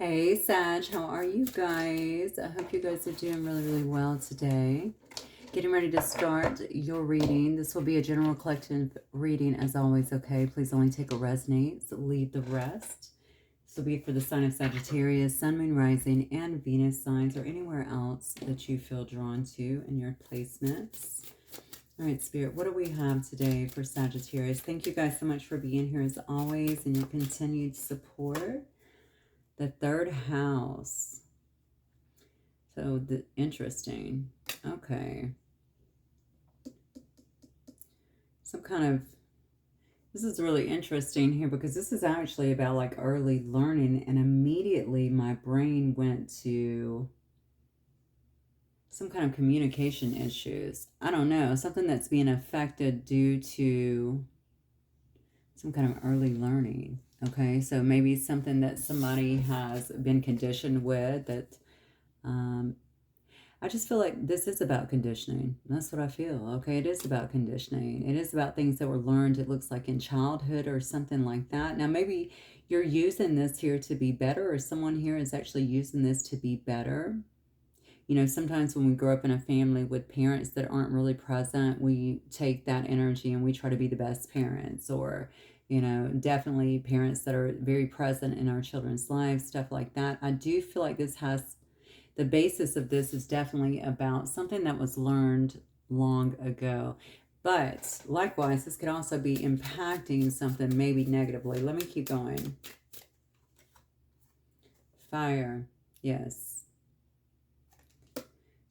Hey Sag, how are you guys? I hope you guys are doing really well today. Getting ready to start your reading. This will be a general collective reading as always, okay? Please only take what resonates, leave the rest. This will be for the sign of Sagittarius, Sun, Moon, Rising, and Venus signs, or anywhere else that you feel drawn to in your placements. All right, Spirit, what do we have today for Sagittarius? Thank you guys so much for being here as always and your continued support. The third house. So interesting. Okay. Some kind of, this is really interesting here because this is actually about like early learning, and immediately my brain went to some kind of communication issues. I don't know, something that's being affected due to some kind of early learning. Okay, so maybe something that somebody has been conditioned with that I just feel like this is about conditioning. That's what I feel. Okay, it is about conditioning. It is about things that were learned, it looks like in childhood or something like that. Now, maybe you're using this here to be better, or someone here is actually using this to be better. You know, sometimes when we grow up in a family with parents that aren't really present, we take that energy and we try to be the best parents, or, you know, definitely parents that are very present in our children's lives, stuff like that. I do feel like this has, the basis of this is definitely about something that was learned long ago. But likewise, this could also be impacting something maybe negatively. Let me keep going. Fire. Yes.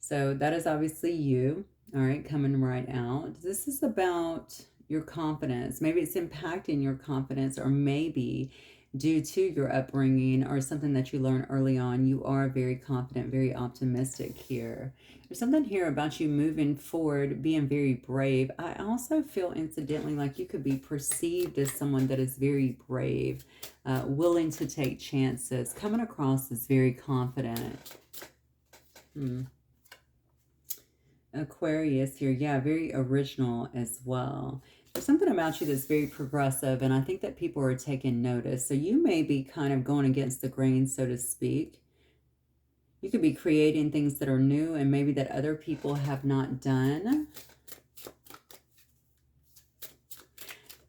So that is obviously you. All right, coming right out. This is about your confidence. Maybe it's impacting your confidence, or maybe due to your upbringing or something that you learned early on, you are very confident, very optimistic here. There's something here about you moving forward, being very brave. I also feel incidentally like you could be perceived as someone that is very brave, willing to take chances, coming across as very confident. Aquarius here, yeah, very original as well. There's something about you that's very progressive, and I think that people are taking notice. So you may be kind of going against the grain, so to speak. You could be creating things that are new and maybe that other people have not done.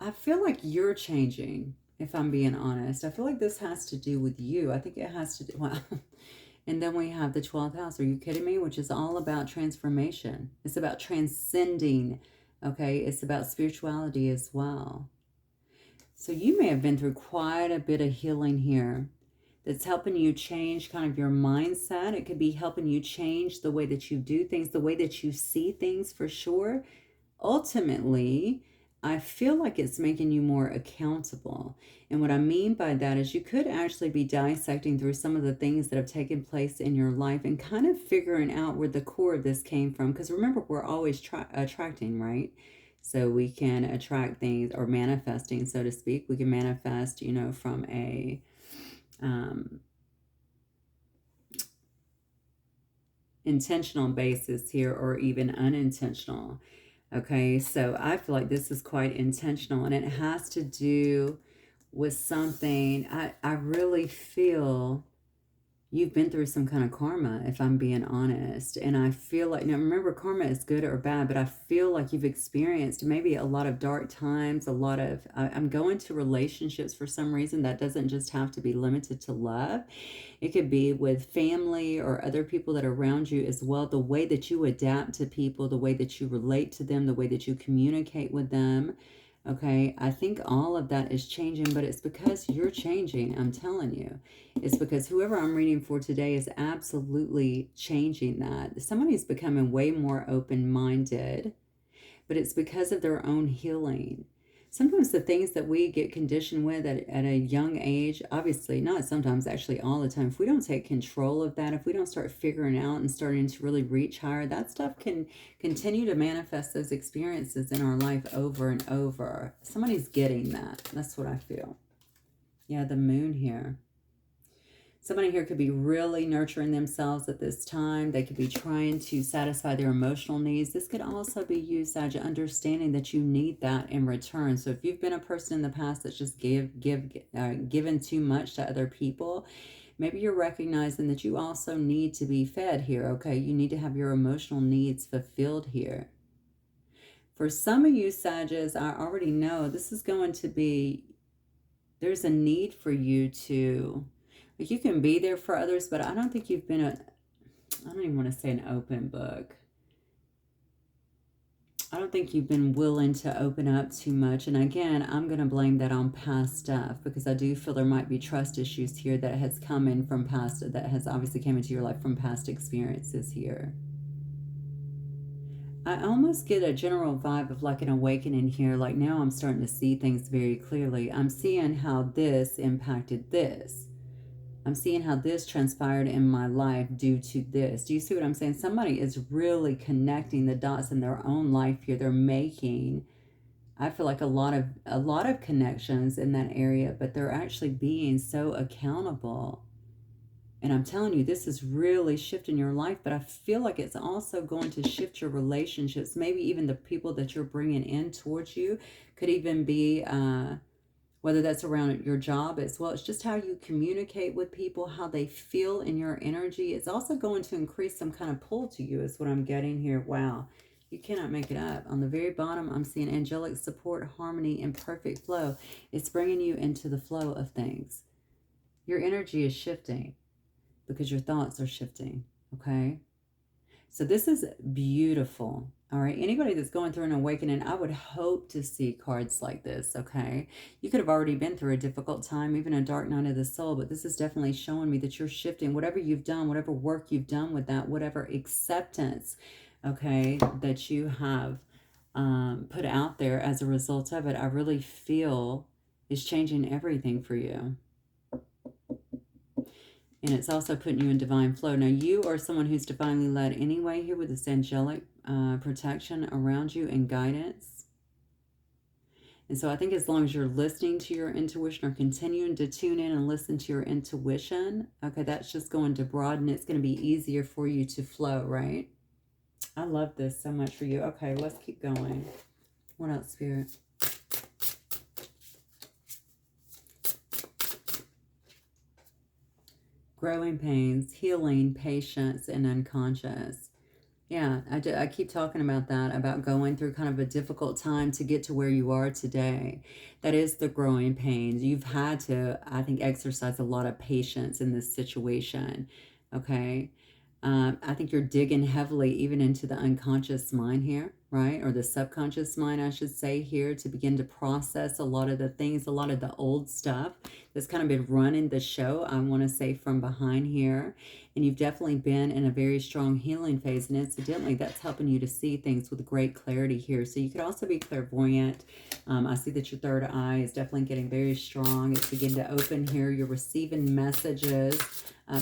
I feel like you're changing, if I'm being honest. I feel like this has to do with you. I think it has to do, well, and then we have the 12th house. Are you kidding me? Which is all about transformation. It's about transcending, okay? It's about spirituality as well. So you may have been through quite a bit of healing here that's helping you change kind of your mindset. It could be helping you change the way that you do things, the way that you see things for sure. Ultimately, I feel like it's making you more accountable. And what I mean by that is you could actually be dissecting through some of the things that have taken place in your life and kind of figuring out where the core of this came from. Because remember, we're always attracting, right? So we can attract things, or manifesting, so to speak. We can manifest, you know, from a intentional basis here, or even unintentional. Okay, so I feel like this is quite intentional, and it has to do with something. I really feel you've been through some kind of karma, if I'm being honest. And I feel like, now remember, karma is good or bad, but I feel like you've experienced maybe a lot of dark times, a lot of, I'm going to relationships for some reason. That doesn't just have to be limited to love. It could be with family or other people that are around you as well. The way that you adapt to people, the way that you relate to them, the way that you communicate with them. Okay, I think all of that is changing, but it's because you're changing. I'm telling you, it's because whoever I'm reading for today is absolutely changing that. Somebody's becoming way more open-minded, but it's because of their own healing. Sometimes the things that we get conditioned with at a young age, obviously not sometimes, actually all the time, if we don't take control of that, if we don't start figuring out and starting to really reach higher, that stuff can continue to manifest those experiences in our life over and over. Somebody's getting that. That's what I feel. Yeah, the moon here. Somebody here could be really nurturing themselves at this time. They could be trying to satisfy their emotional needs. This could also be you, Sag, understanding that you need that in return. So if you've been a person in the past that's just given too much to other people, Maybe you're recognizing that you also need to be fed here, okay? You need to have your emotional needs fulfilled here. For some of you, Sagittarius, I already know this is going to be, there's a need for you to, like, you can be there for others, but I don't think you've been I don't even want to say an open book. I don't think you've been willing to open up too much. And again, I'm going to blame that on past stuff, because I do feel there might be trust issues here that has come in from past, that has obviously came into your life from past experiences here. I almost get a general vibe of like an awakening here. Like now I'm starting to see things very clearly. I'm seeing how this impacted this. I'm seeing how this transpired in my life due to this. Do you see what I'm saying? Somebody is really connecting the dots in their own life here. They're making, I feel like a lot of connections in that area, but they're actually being so accountable. And I'm telling you, this is really shifting your life, but I feel like it's also going to shift your relationships. Maybe even the people that you're bringing in towards you could even be, whether that's around your job as well. It's just how you communicate with people, how they feel in your energy. It's also going to increase some kind of pull to you is what I'm getting here. Wow. You cannot make it up. On the very bottom, I'm seeing angelic support, harmony, and perfect flow. It's bringing you into the flow of things. Your energy is shifting because your thoughts are shifting, okay? So this is beautiful, all right? Anybody that's going through an awakening, I would hope to see cards like this, okay? You could have already been through a difficult time, even a dark night of the soul, but this is definitely showing me that you're shifting. Whatever you've done, whatever work you've done with that, whatever acceptance, okay, that you have put out there as a result of it, I really feel is changing everything for you. And it's also putting you in divine flow. Now, you are someone who's divinely led anyway here with this angelic protection around you and guidance. And so I think as long as you're listening to your intuition or continuing to tune in and listen to your intuition, okay, that's just going to broaden. It's going to be easier for you to flow, right? I love this so much for you. Okay, let's keep going. What else, Spirit? Growing pains, healing, patience, and unconscious. Yeah, I keep talking about that, about going through kind of a difficult time to get to where you are today. That is the growing pains. You've had to, I think, exercise a lot of patience in this situation, okay? I think you're digging heavily even into the unconscious mind here, right? Or the subconscious mind, I should say, here, to begin to process a lot of the things, a lot of the old stuff that's kind of been running the show, I want to say, from behind here. And you've definitely been in a very strong healing phase. And incidentally, that's helping you to see things with great clarity here. So you could also be clairvoyant. I see that your third eye is definitely getting very strong. It's beginning to open here. You're receiving messages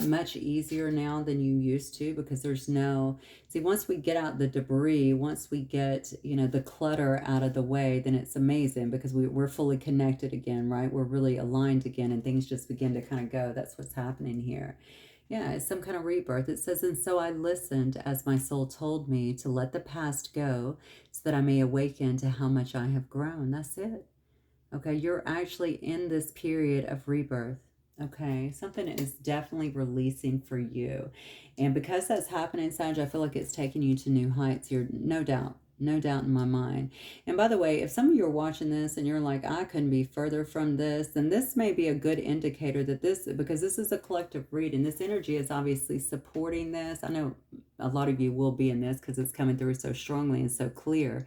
much easier now than you used to, because there's no, see, once we get out the debris, once we get, you know, the clutter out of the way, then it's amazing, because we're fully connected again, right? We're really aligned again, and things just begin to kind of go. That's what's happening here. Yeah, it's some kind of rebirth. It says, and so I listened as my soul told me to let the past go so that I may awaken to how much I have grown. That's it. Okay, you're actually in this period of rebirth. Okay, something is definitely releasing for you. And because that's happening, Sag, I feel like it's taking you to new heights here. No doubt. No doubt in my mind. And by the way, if some of you are watching this and you're like, I couldn't be further from this, then this may be a good indicator that this, because this is a collective reading, this energy is obviously supporting this. I know a lot of you will be in this because it's coming through so strongly and so clear.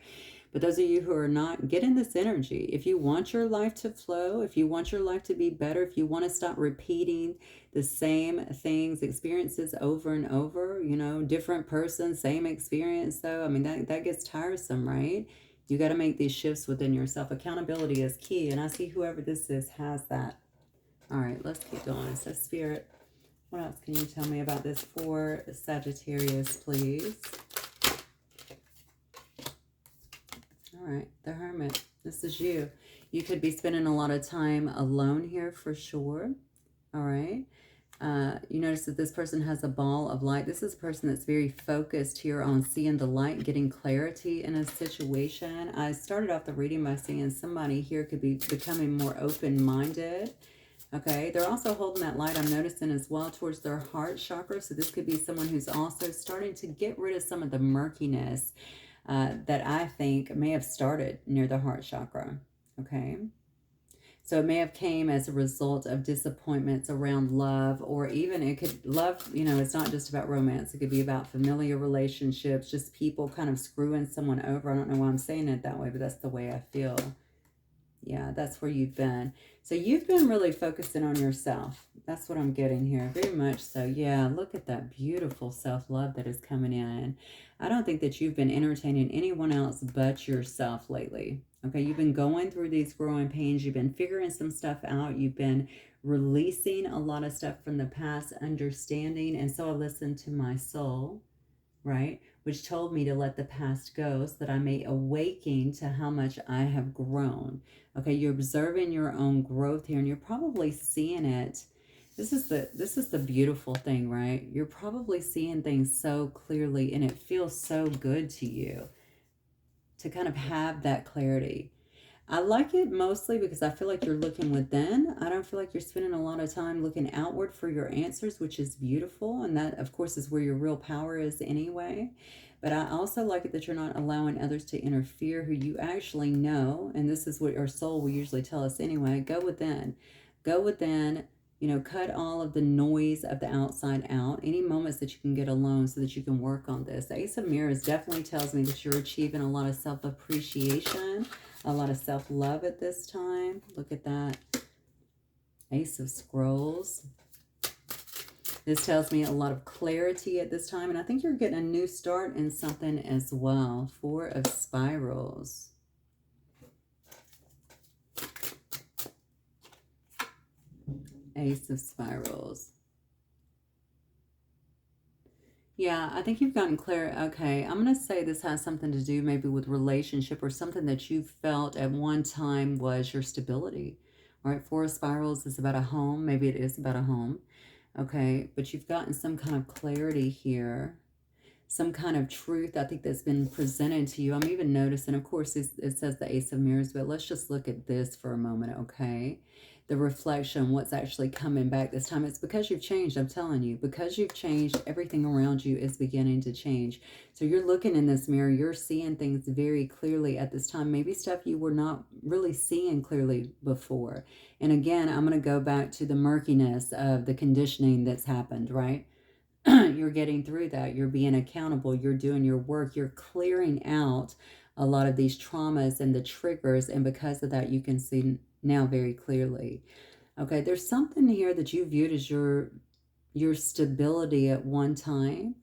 But those of you who are not, get in this energy. If you want your life to flow, if you want your life to be better, if you want to stop repeating the same things, experiences over and over, you know, different person, same experience though. I mean, that gets tiresome, right? You got to make these shifts within yourself. Accountability is key. And I see whoever this is has that. All right, let's keep going. So Spirit, what else can you tell me about this for Sagittarius, please? All right, the Hermit. This is you. You could be spending a lot of time alone here for sure. All right. You notice that this person has a ball of light. This is a person that's very focused here on seeing the light, getting clarity in a situation. I started off the reading by saying somebody here could be becoming more open-minded. Okay, they're also holding that light, I'm noticing, as well towards their heart chakra. So this could be someone who's also starting to get rid of some of the murkiness that I think may have started near the heart chakra. Okay. So it may have came as a result of disappointments around love, or even it could love, you know, it's not just about romance. It could be about familiar relationships, just people kind of screwing someone over. I don't know why I'm saying it that way, but that's the way I feel. Yeah, that's where you've been. So you've been really focusing on yourself. That's what I'm getting here. Very much so. Yeah, look at that beautiful self-love that is coming in. I don't think that you've been entertaining anyone else but yourself lately. Okay, you've been going through these growing pains. You've been figuring some stuff out. You've been releasing a lot of stuff from the past, understanding. And so I listened to my soul, right? Which told me to let the past go so that I may awaken to how much I have grown. Okay, you're observing your own growth here, and you're probably seeing it. This is the beautiful thing, right? You're probably seeing things so clearly, and it feels so good to you to kind of have that clarity. I like it mostly because I feel like you're looking within. I don't feel like you're spending a lot of time looking outward for your answers, which is beautiful. And that, of course, is where your real power is anyway. But I also like it that you're not allowing others to interfere who you actually know. And this is what our soul will usually tell us anyway. Go within. Go within. You know, cut all of the noise of the outside out. Any moments that you can get alone so that you can work on this. The Ace of Mirrors definitely tells me that you're achieving a lot of self-appreciation, a lot of self-love at this time. Look at that. Ace of Scrolls. This tells me a lot of clarity at this time. And I think you're getting a new start in something as well. Four of Spirals. Ace of Spirals. Yeah, I think you've gotten clear. Okay, I'm going to say this has something to do maybe with relationship or something that you felt at one time was your stability. All right, Four of Spirals is about a home. Maybe it is about a home. Okay, but you've gotten some kind of clarity here. Some kind of truth, I think, that's been presented to you. I'm even noticing, of course, it says the Ace of Mirrors, but let's just look at this for a moment, okay? The reflection, what's actually coming back this time. It's because you've changed, I'm telling you. Because you've changed, everything around you is beginning to change. So you're looking in this mirror, you're seeing things very clearly at this time. Maybe stuff you were not really seeing clearly before. And again, I'm going to go back to the murkiness of the conditioning that's happened, right? You're getting through that. You're being accountable. You're doing your work. You're clearing out a lot of these traumas and the triggers. And because of that, you can see now very clearly. Okay, there's something here that you viewed as your stability at one time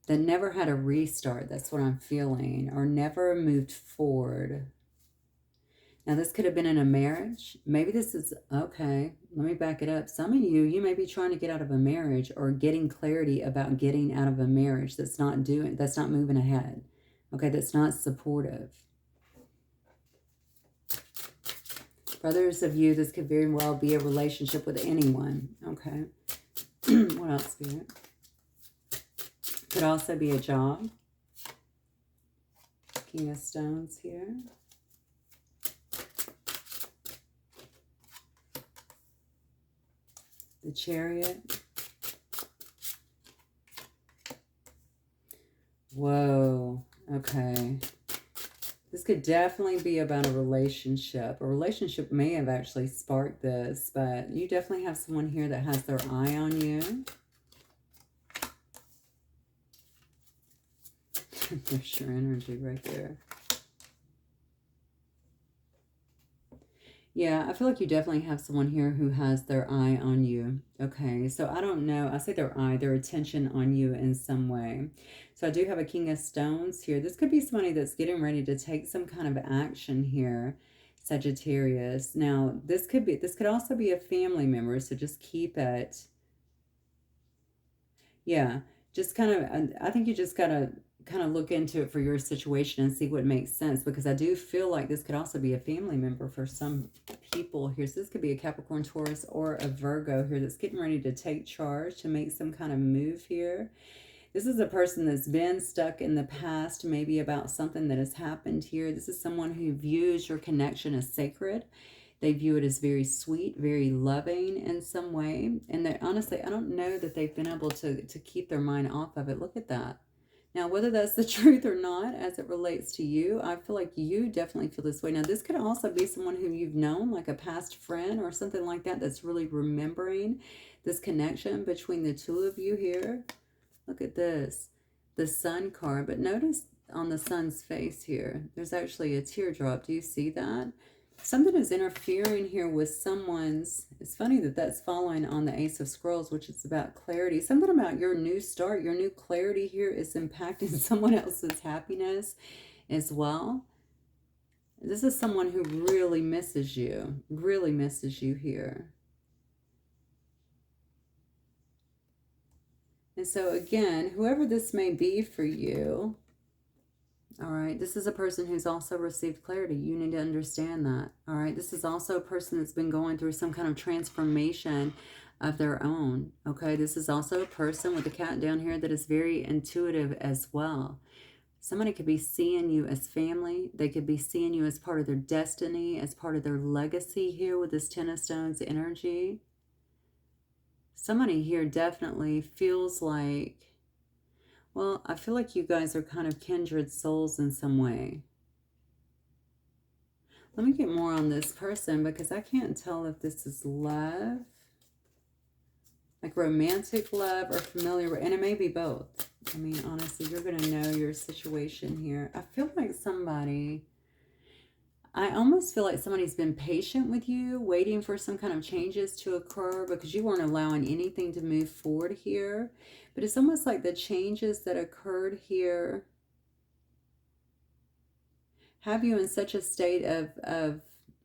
that never had a restart. That's what I'm feeling. Or never moved forward. Now, this could have been in a marriage. Maybe this is, okay, let me back it up. Some of you may be trying to get out of a marriage or getting clarity about getting out of a marriage that's not moving ahead. Okay, that's not supportive. For others of you, this could very well be a relationship with anyone. Okay. What else, Spirit? Could also be a job. King of Stones here. The Chariot. Whoa. Okay. This could definitely be about a relationship. A relationship may have actually sparked this, but you definitely have someone here that has their eye on you. There's your energy right there. Yeah, I feel like you definitely have someone here who has their eye on you. Okay, so I don't know. I say their attention on you in some way. So I do have a King of Stones here. This could be somebody that's getting ready to take some kind of action here, Sagittarius. Now, this could also be a family member, so just keep it. Yeah, just kind of, I think you just got to kind of look into it for your situation and see what makes sense, because I do feel like this could also be a family member for some people here. So this could be a Capricorn, Taurus, or a Virgo here that's getting ready to take charge, to make some kind of move here. This is a person that's been stuck in the past, maybe about something that has happened here. This is someone who views your connection as sacred. They view it as very sweet, very loving in some way. And they honestly, I don't know that they've been able to keep their mind off of it. Look at that. Now, whether that's the truth or not, as it relates to you, I feel like you definitely feel this way. Now, this could also be someone who you've known, like a past friend or something like that, that's really remembering this connection between the two of you here. Look at this, the Sun card. But notice on the Sun's face here, there's actually a teardrop. Do you see that? Something is interfering here with someone's, it's funny that that's following on the Ace of Scrolls, which is about clarity. Something about your new start, your new clarity here is impacting someone else's happiness as well. This is someone who really misses you here. And so again, whoever this may be for you, all right, this is a person who's also received clarity. You need to understand that. All right, this is also a person that's been going through some kind of transformation of their own. Okay, this is also a person with the cat down here that is very intuitive as well. Somebody could be seeing you as family. They could be seeing you as part of their destiny, as part of their legacy here with this Ten of Stones energy. Somebody here definitely feels like, well, I feel like you guys are kind of kindred souls in some way. Let me get more on this person because I can't tell if this is love, like romantic love or familiar, and it may be both. I mean, honestly, you're going to know your situation here. I feel like I almost feel like somebody's been patient with you, waiting for some kind of changes to occur because you weren't allowing anything to move forward here. But it's almost like the changes that occurred here have you in such a state of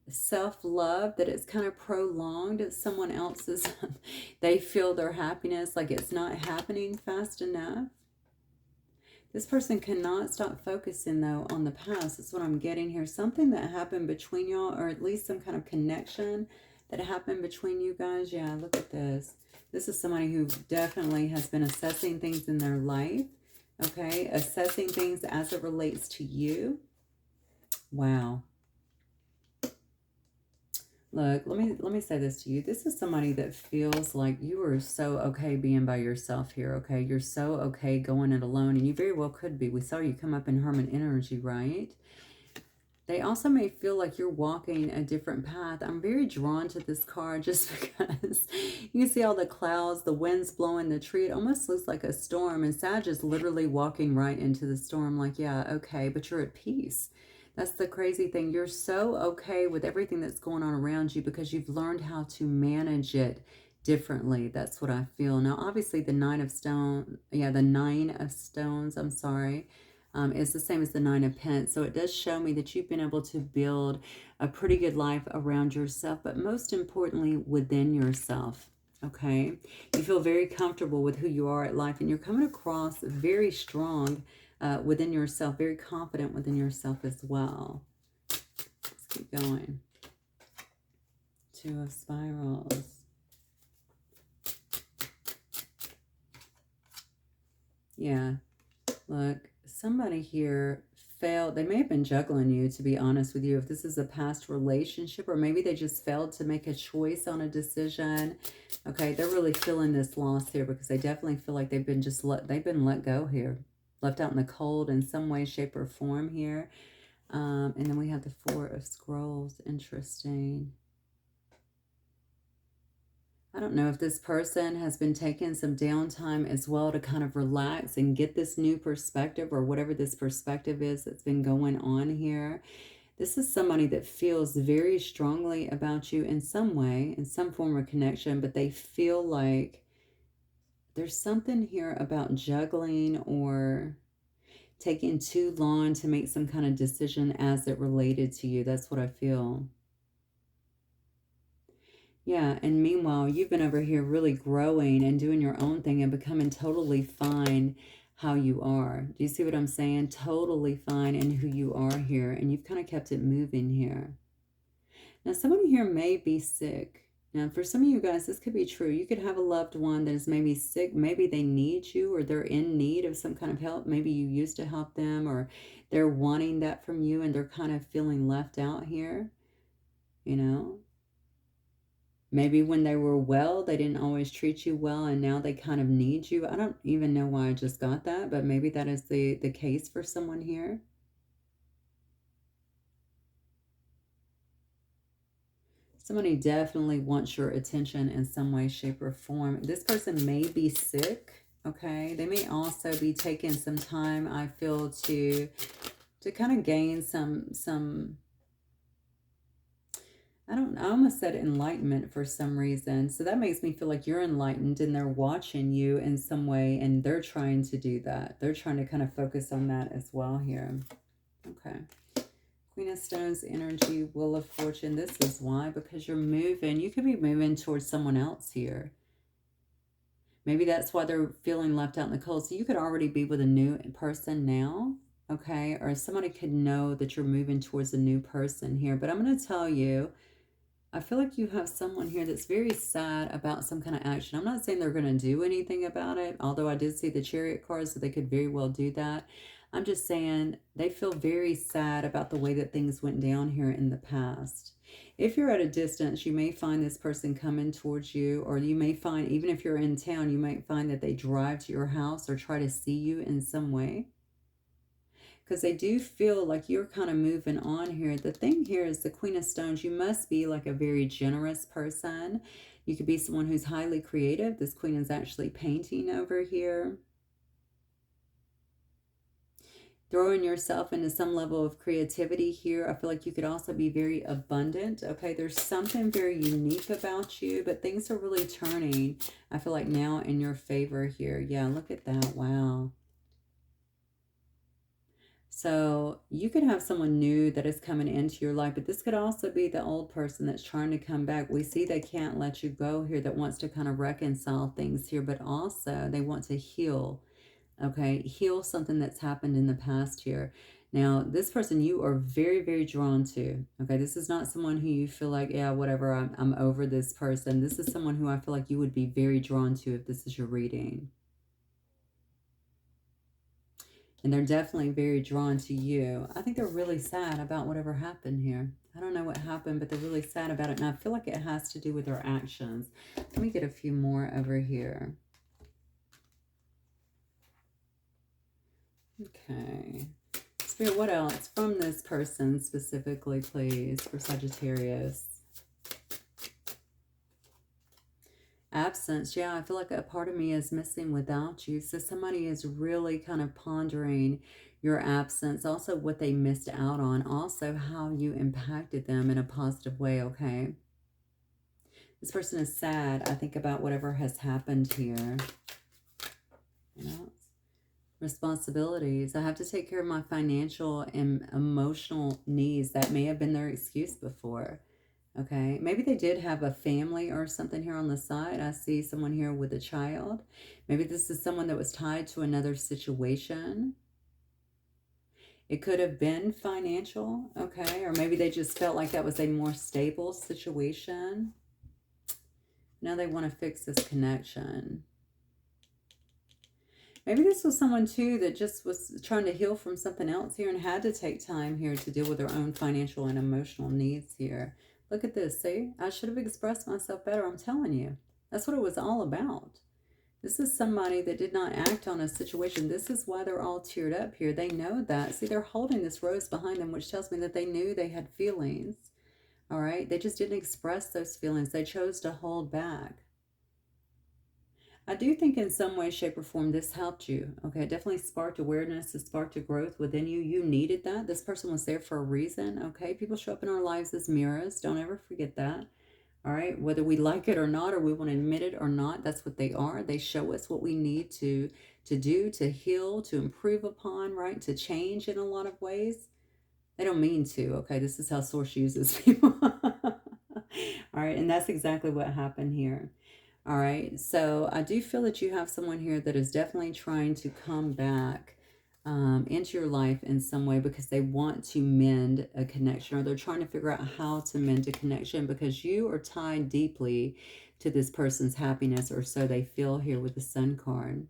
self-love that it's kind of prolonged someone else's, they feel their happiness like it's not happening fast enough. This person cannot stop focusing, though, on the past. That's what I'm getting here. Something that happened between y'all, or at least some kind of connection that happened between you guys. Yeah, look at this. This is somebody who definitely has been assessing things in their life, okay? Assessing things as it relates to you. Wow. Look, let me say this to you. This is somebody that feels like you are so okay being by yourself here, okay? You're so okay going it alone, and you very well could be. We saw you come up in Hermit energy, right? They also may feel like you're walking a different path. I'm very drawn to this card just because you can see all the clouds, the winds blowing the tree. It almost looks like a storm, and Sag is literally walking right into the storm like, yeah, okay, but you're at peace. That's the crazy thing. You're so okay with everything that's going on around you because you've learned how to manage it differently. That's what I feel. Now, obviously, the Nine of Stones, I'm sorry, is the same as the Nine of Pentacles. So it does show me that you've been able to build a pretty good life around yourself, but most importantly, within yourself. Okay? You feel very comfortable with who you are at life, and you're coming across very strong within yourself, very confident within yourself as well. Let's keep going. Two of Spirals. Yeah, look, somebody here failed. They may have been juggling you, to be honest with you, if this is a past relationship, or maybe they just failed to make a choice on a decision. Okay, they're really feeling this loss here because they definitely feel like they've been let go here. Left out in the cold in some way, shape, or form here. And then we have the Four of Scrolls. Interesting. I don't know if this person has been taking some downtime as well to kind of relax and get this new perspective, or whatever this perspective is that's been going on here. This is somebody that feels very strongly about you in some way, in some form of connection, but they feel like there's something here about juggling or taking too long to make some kind of decision as it related to you. That's what I feel. Yeah, and meanwhile, you've been over here really growing and doing your own thing and becoming totally fine how you are. Do you see what I'm saying? Totally fine in who you are here, and you've kind of kept it moving here. Now, somebody here may be sick. Now, for some of you guys, this could be true. You could have a loved one that is maybe sick. Maybe they need you, or they're in need of some kind of help. Maybe you used to help them, or they're wanting that from you, and they're kind of feeling left out here, you know. Maybe when they were well, they didn't always treat you well, and now they kind of need you. I don't even know why I just got that, but maybe that is the case for someone here. Somebody definitely wants your attention in some way, shape, or form. This person may be sick, okay? They may also be taking some time, I feel, to kind of gain some I almost said enlightenment for some reason. So that makes me feel like you're enlightened and they're watching you in some way and they're trying to do that. They're trying to kind of focus on that as well here. Okay. Queen of Stones energy, Wheel of Fortune. This is why, because you're moving. You could be moving towards someone else here. Maybe that's why they're feeling left out in the cold. So you could already be with a new person now, okay? Or somebody could know that you're moving towards a new person here. But I'm going to tell you, I feel like you have someone here that's very sad about some kind of action. I'm not saying they're going to do anything about it, although I did see the Chariot card, so they could very well do that. I'm just saying they feel very sad about the way that things went down here in the past. If you're at a distance, you may find this person coming towards you, or you may find, even if you're in town, you might find that they drive to your house or try to see you in some way. Because they do feel like you're kind of moving on here. The thing here is the Queen of Stones, you must be like a very generous person. You could be someone who's highly creative. This queen is actually painting over here. Throwing yourself into some level of creativity here. I feel like you could also be very abundant. Okay, there's something very unique about you, but things are really turning, I feel like, now in your favor here. Yeah, look at that. Wow. So you could have someone new that is coming into your life, but this could also be the old person that's trying to come back. We see they can't let you go here, that wants to kind of reconcile things here, but also they want to heal. Okay, heal something that's happened in the past here. Now, this person you are very, very drawn to. Okay, this is not someone who you feel like, yeah, whatever, I'm over this person. This is someone who I feel like you would be very drawn to if this is your reading. And they're definitely very drawn to you. I think they're really sad about whatever happened here. I don't know what happened, but they're really sad about it. And I feel like it has to do with their actions. Let me get a few more over here. Okay. Spirit, what else from this person specifically, please, for Sagittarius? Absence. Yeah, I feel like a part of me is missing without you. So somebody is really kind of pondering your absence, also what they missed out on, also how you impacted them in a positive way, okay? This person is sad, I think, about whatever has happened here. You know, responsibilities. I have to take care of my financial and emotional needs. That may have been their excuse before. Okay, maybe they did have a family or something here on the side. I see someone here with a child. Maybe this is someone that was tied to another situation. It could have been financial, okay? Or maybe they just felt like that was a more stable situation. Now they want to fix this connection. Maybe this was someone too that just was trying to heal from something else here and had to take time here to deal with their own financial and emotional needs here. Look at this. See, I should have expressed myself better. I'm telling you. That's what it was all about. This is somebody that did not act on a situation. This is why they're all teared up here. They know that. See, they're holding this rose behind them, which tells me that they knew they had feelings. All right. They just didn't express those feelings. They chose to hold back. I do think in some way, shape, or form, this helped you. Okay, it definitely sparked awareness. It sparked a growth within you. You needed that. This person was there for a reason. Okay, people show up in our lives as mirrors. Don't ever forget that. All right, whether we like it or not, or we want to admit it or not, that's what they are. They show us what we need to do, to heal, to improve upon, right? To change in a lot of ways. They don't mean to. Okay, this is how Source uses people. All right, and that's exactly what happened here. All right, so I do feel that you have someone here that is definitely trying to come back into your life in some way because they want to mend a connection, or they're trying to figure out how to mend a connection because you are tied deeply to this person's happiness, or so they feel here with the Sun card.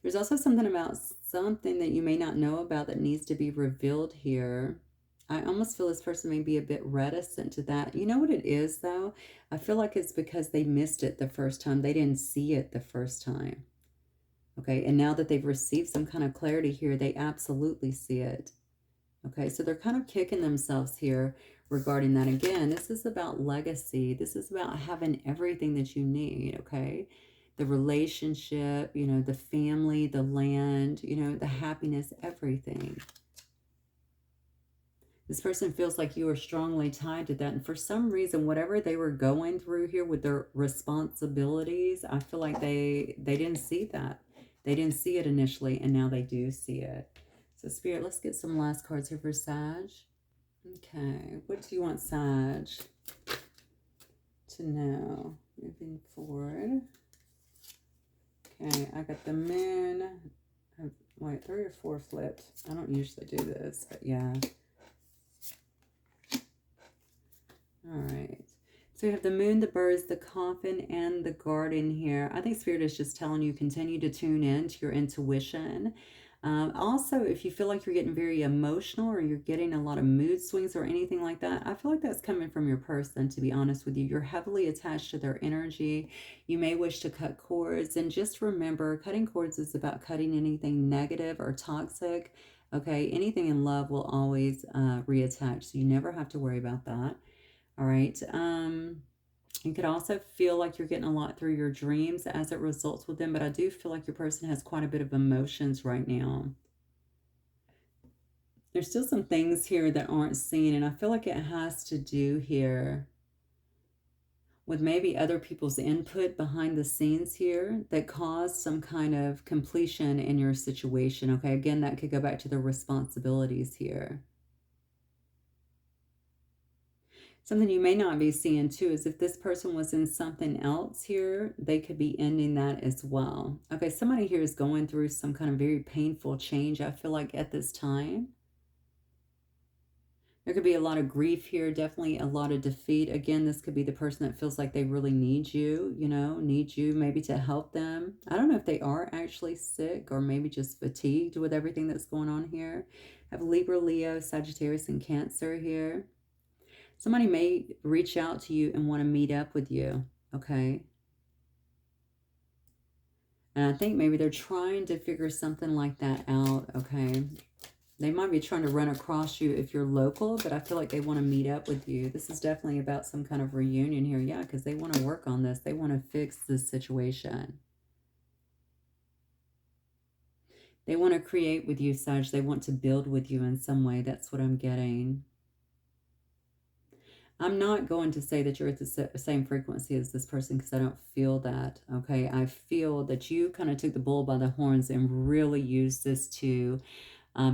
There's also something about something that you may not know about that needs to be revealed here. I almost feel this person may be a bit reticent to that. You know what it is, though? I feel like it's because they missed it the first time. They didn't see it the first time. Okay, and now that they've received some kind of clarity here, they absolutely see it. Okay, so they're kind of kicking themselves here regarding that. Again, this is about legacy. This is about having everything that you need, okay? The relationship, you know, the family, the land, you know, the happiness, everything. This person feels like you are strongly tied to that. And for some reason, whatever they were going through here with their responsibilities, I feel like they didn't see that. They didn't see it initially, and now they do see it. So Spirit, let's get some last cards here for Sag. Okay, what do you want Sag to know moving forward? Okay, I got the moon. Wait, 3 or 4 flipped. I don't usually do this, but yeah. All right. So you have the moon, the birds, the coffin, and the garden here. I think Spirit is just telling you continue to tune in to your intuition. Also, if you feel like you're getting very emotional or you're getting a lot of mood swings or anything like that, I feel like that's coming from your person, to be honest with you. You're heavily attached to their energy. You may wish to cut cords. And just remember, cutting cords is about cutting anything negative or toxic. Okay, anything in love will always reattach. So you never have to worry about that. All right. You could also feel like you're getting a lot through your dreams as it results with them, but I do feel like your person has quite a bit of emotions right now. There's still some things here that aren't seen, and I feel like it has to do here with maybe other people's input behind the scenes here that caused some kind of completion in your situation. Okay, again, that could go back to the responsibilities here. Something you may not be seeing too is if this person was in something else here, they could be ending that as well. Okay, somebody here is going through some kind of very painful change, I feel like, at this time. There could be a lot of grief here, definitely a lot of defeat. Again, this could be the person that feels like they really need you, you know, need you maybe to help them. I don't know if they are actually sick or maybe just fatigued with everything that's going on here. I have Libra, Leo, Sagittarius, and Cancer here. Somebody may reach out to you and want to meet up with you, okay? And I think maybe they're trying to figure something like that out, okay? They might be trying to run across you if you're local, but I feel like they want to meet up with you. This is definitely about some kind of reunion here. Yeah, because they want to work on this. They want to fix this situation. They want to create with you, Sag. They want to build with you in some way. That's what I'm getting. I'm not going to say that you're at the same frequency as this person because I don't feel that, okay? I feel that you kind of took the bull by the horns and really used this to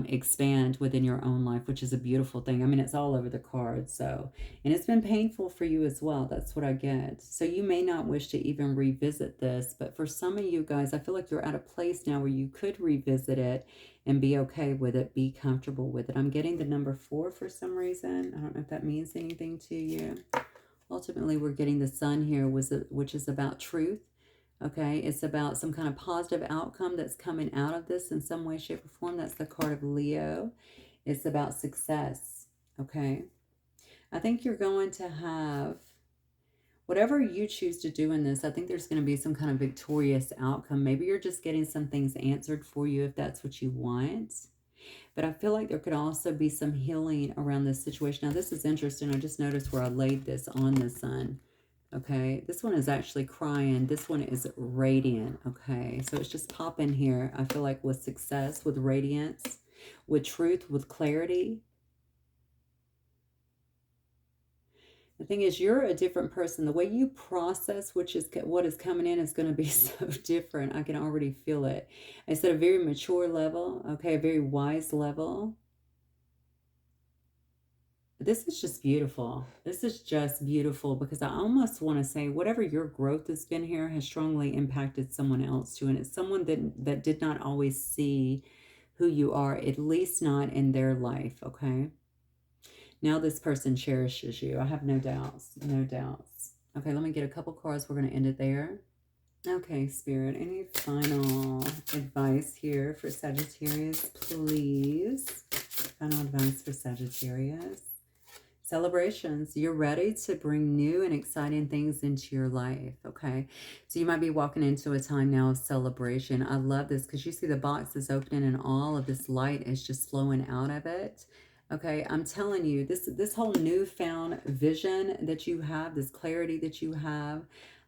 expand within your own life, which is a beautiful thing. I mean, it's all over the cards, so, and it's been painful for you as well. That's what I get. So you may not wish to even revisit this, but for some of you guys, I feel like you're at a place now where you could revisit it and be okay with it, be comfortable with it. I'm getting the number 4 for some reason. I don't know if that means anything to you. Ultimately, we're getting the Sun here, which is about truth. Okay, it's about some kind of positive outcome that's coming out of this in some way, shape, or form. That's the card of Leo. It's about success. Okay, I think you're going to have whatever you choose to do in this. I think there's going to be some kind of victorious outcome. Maybe you're just getting some things answered for you if that's what you want. But I feel like there could also be some healing around this situation. Now, this is interesting. I just noticed where I laid this on the Sun. Okay, this one is actually crying. This one is radiant. Okay, so it's just popping here. I feel like with success, with radiance, with truth, with clarity. The thing is, you're a different person. The way you process, which is what is coming in, is going to be so different. I can already feel it. It's at a very mature level, okay, a very wise level. This is just beautiful. This is just beautiful because I almost want to say whatever your growth has been here has strongly impacted someone else too. And it's someone that did not always see who you are, at least not in their life, okay? Now this person cherishes you. I have no doubts, no doubts. Okay, let me get a couple cards. We're going to end it there. Okay, Spirit, any final advice here for Sagittarius, please? Final advice for Sagittarius. Celebrations. You're ready to bring new and exciting things into your life, okay? So you might be walking into a time now of celebration. I love this because you see the box is opening and all of this light is just flowing out of it. Okay, I'm telling you, this whole newfound vision that you have, this clarity that you have,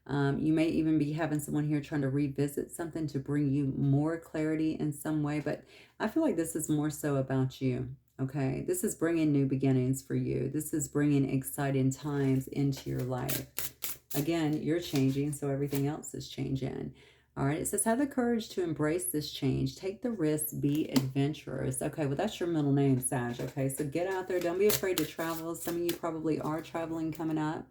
you may even be having someone here trying to revisit something to bring you more clarity in some way, but I feel like this is more so about you. Okay, this is bringing new beginnings for you. This is bringing exciting times into your life. Again, you're changing, so everything else is changing. All right, it says, have the courage to embrace this change. Take the risk, be adventurous. Okay, well, that's your middle name, Sag. Okay, so get out there. Don't be afraid to travel. Some of you probably are traveling coming up.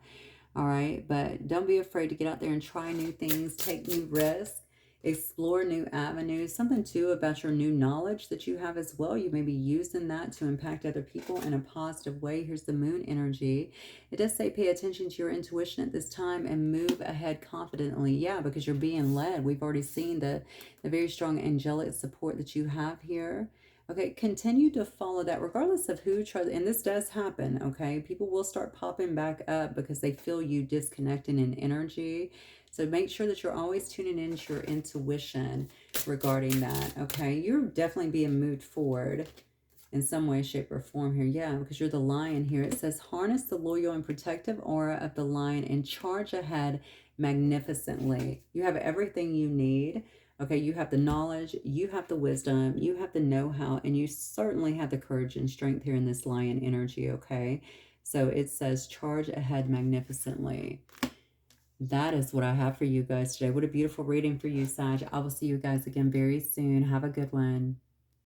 All right, but don't be afraid to get out there and try new things, take new risks, explore new avenues. Something too about your new knowledge that you have as well. You may be using that to impact other people in a positive way. Here's the moon energy. It does say pay attention to your intuition at this time and move ahead confidently. Yeah, because you're being led. We've already seen the very strong angelic support that you have here. Okay, continue to follow that regardless of who tries, and this does happen, okay? People will start popping back up because they feel you disconnecting in energy. So make sure that you're always tuning into your intuition regarding that, okay? You're definitely being moved forward in some way, shape, or form here. Yeah, because you're the lion here. It says, harness the loyal and protective aura of the lion and charge ahead magnificently. You have everything you need. Okay, you have the knowledge, you have the wisdom, you have the know-how, and you certainly have the courage and strength here in this lion energy, okay? So it says, charge ahead magnificently. That is what I have for you guys today. What a beautiful reading for you, Sag. I will see you guys again very soon. Have a good one.